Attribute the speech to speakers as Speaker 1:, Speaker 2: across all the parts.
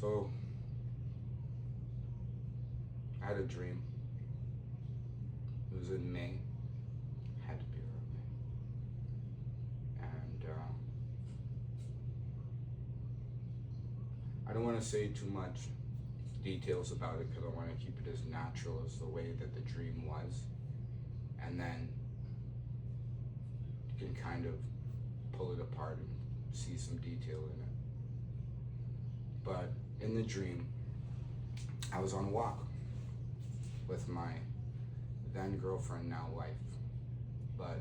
Speaker 1: So, I had a dream. It was in May. Had to be around May. And I don't want to say too much details about it because I want to keep it as natural as the way that the dream was. And then you can kind of pull it apart and see some detail in it. But in the dream, I was on a walk with my then girlfriend, now wife. But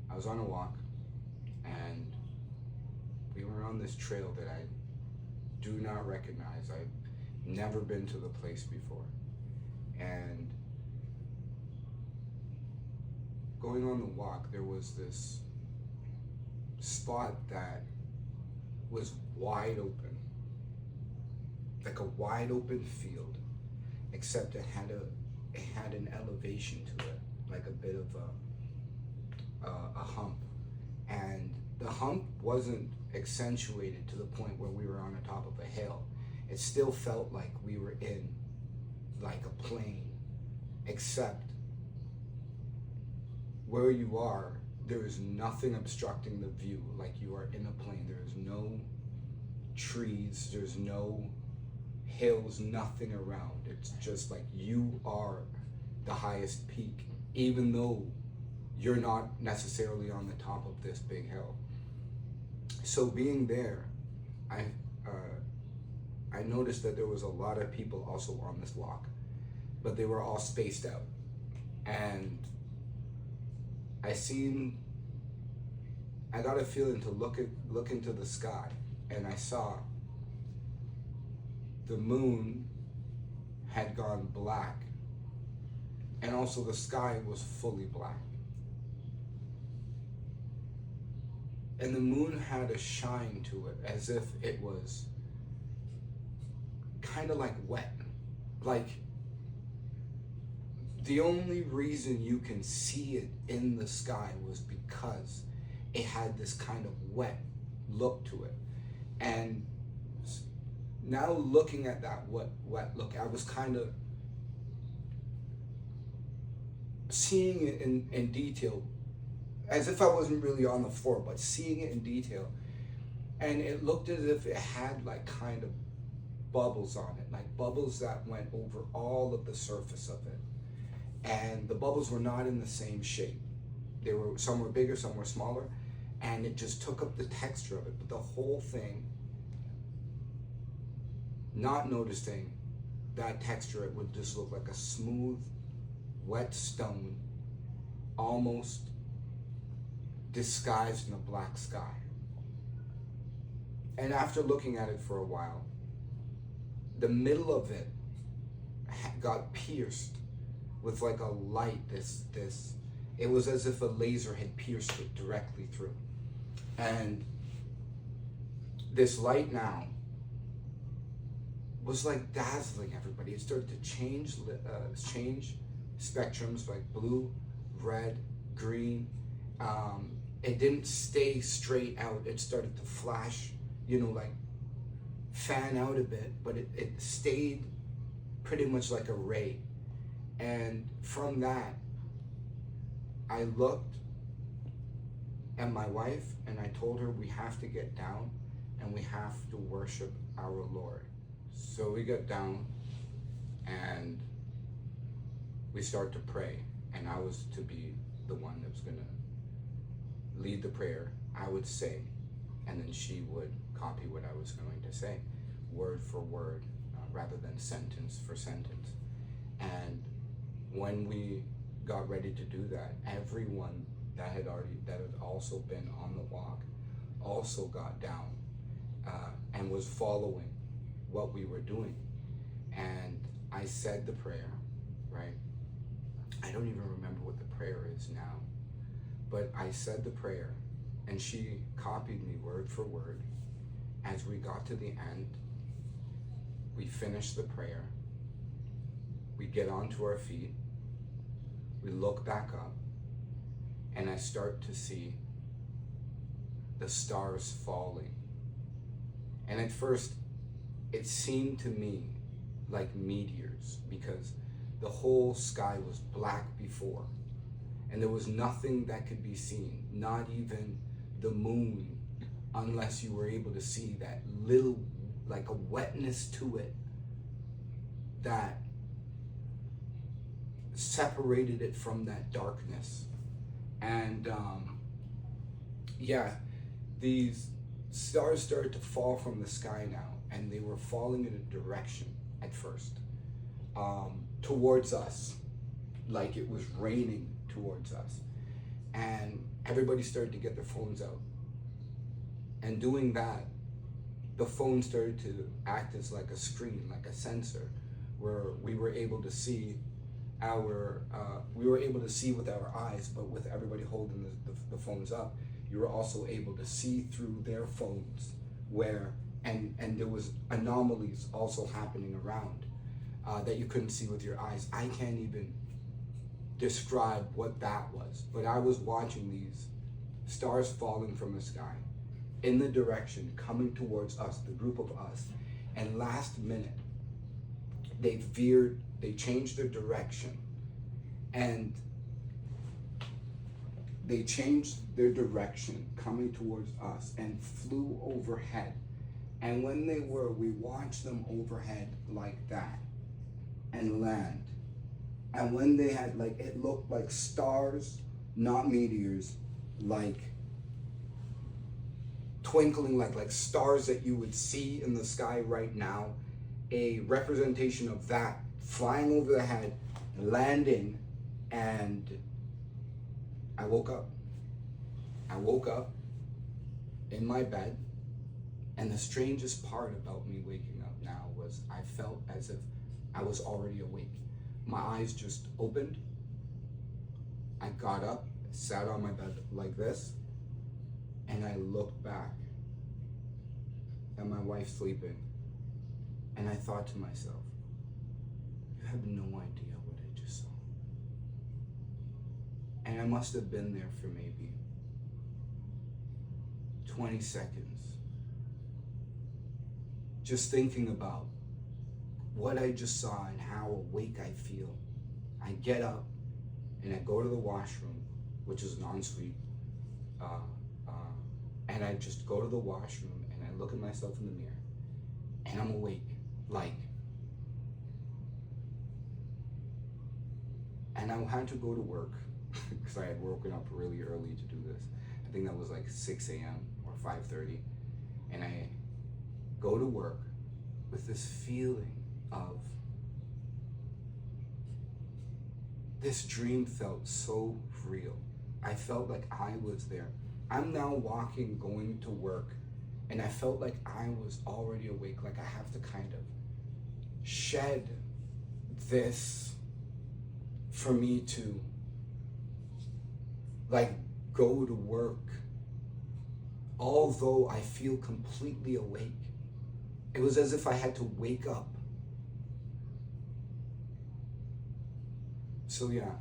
Speaker 1: I was on a walk and we were on this trail that I do not recognize. I've never been to the place before. And going on the walk, there was this spot that was wide open, like a wide open field, except it had an elevation to it, like a bit of a hump. And the hump wasn't accentuated to the point where we were on the top of a hill. It still felt like we were in like a plain, except where you are, there is nothing obstructing the view, like you are in a plain. There is no trees, there's no hills, nothing around. It's just like you are the highest peak, even though you're not necessarily on the top of this big hill. So being there, I noticed that there was a lot of people also on this walk, but they were all spaced out. And I got a feeling to look into the sky, and I saw the moon had gone black, and also the sky was fully black. And the moon had a shine to it, as if it was kind of like wet. Like, the only reason you can see it in the sky was because it had this kind of wet look to it. And now looking at that wet look, I was kind of seeing it in detail, as if I wasn't really on the floor, but seeing it in detail. And it looked as if it had like kind of bubbles on it, like bubbles that went over all of the surface of it. And the bubbles were not in the same shape. Some were bigger, some were smaller, and it just took up the texture of it. But the whole thing, not noticing that texture, it would just look like a smooth, wet stone, almost disguised in a black sky. And after looking at it for a while, the middle of it got pierced with like a light, it was as if a laser had pierced it directly through. And this light now was like dazzling everybody. It started to change spectrums, like blue, red, green. It didn't stay straight out. It started to flash, like fan out a bit, but it stayed pretty much like a ray. And from that, I looked at my wife and I told her we have to get down and we have to worship our Lord. So we got down and we start to pray, and I was to be the one that was going to lead the prayer. I would say, and then she would copy what I was going to say, word for word, rather than sentence for sentence. And when we got ready to do that, everyone that had also been on the walk also got down and was following what we were doing. And I said the prayer, right? I don't even remember what the prayer is now, but I said the prayer and she copied me word for word. As we got to the end, we finished the prayer, we get onto our feet, we look back up, and I start to see the stars falling. And at first, it seemed to me like meteors, because the whole sky was black before, and there was nothing that could be seen, not even the moon, unless you were able to see that little, like a wetness to it that separated it from that darkness. And yeah, these stars started to fall from the sky now, and they were falling in a direction at first, towards us, like it was raining towards us. And everybody started to get their phones out. And doing that, the phone started to act as like a screen, like a sensor, where we were able to see with our eyes, but with everybody holding the phones up, you were also able to see through their phones, where, and there was anomalies also happening around that you couldn't see with your eyes. I can't even describe what that was, but I was watching these stars falling from the sky in the direction coming towards us, the group of us, and last minute they changed their direction, and they changed their direction coming towards us and flew overhead. And when we watched them overhead like that and land. And when they had, like, it looked like stars, not meteors, like twinkling, like stars that you would see in the sky right now, a representation of that flying over the head, landing, and I woke up. I woke up in my bed, and the strangest part about me waking up now was I felt as if I was already awake. My eyes just opened. I got up, sat on my bed like this, and I looked back at my wife sleeping, and I thought to myself, you have no idea what I just saw. And I must have been there for maybe 20 seconds, just thinking about what I just saw and how awake I feel. I get up and I go to the washroom, which is an ensuite, and I just go to the washroom and I look at myself in the mirror, and I'm awake, and I had to go to work because I had woken up really early to do this. I think that was like 6 a.m. or 5:30, and I go to work with this feeling of, this dream felt so real. I felt like I was there. I'm now walking, going to work, and I felt like I was already awake, like I have to kind of shed this for me to like go to work, although I feel completely awake. It was as if I had to wake up. So yeah,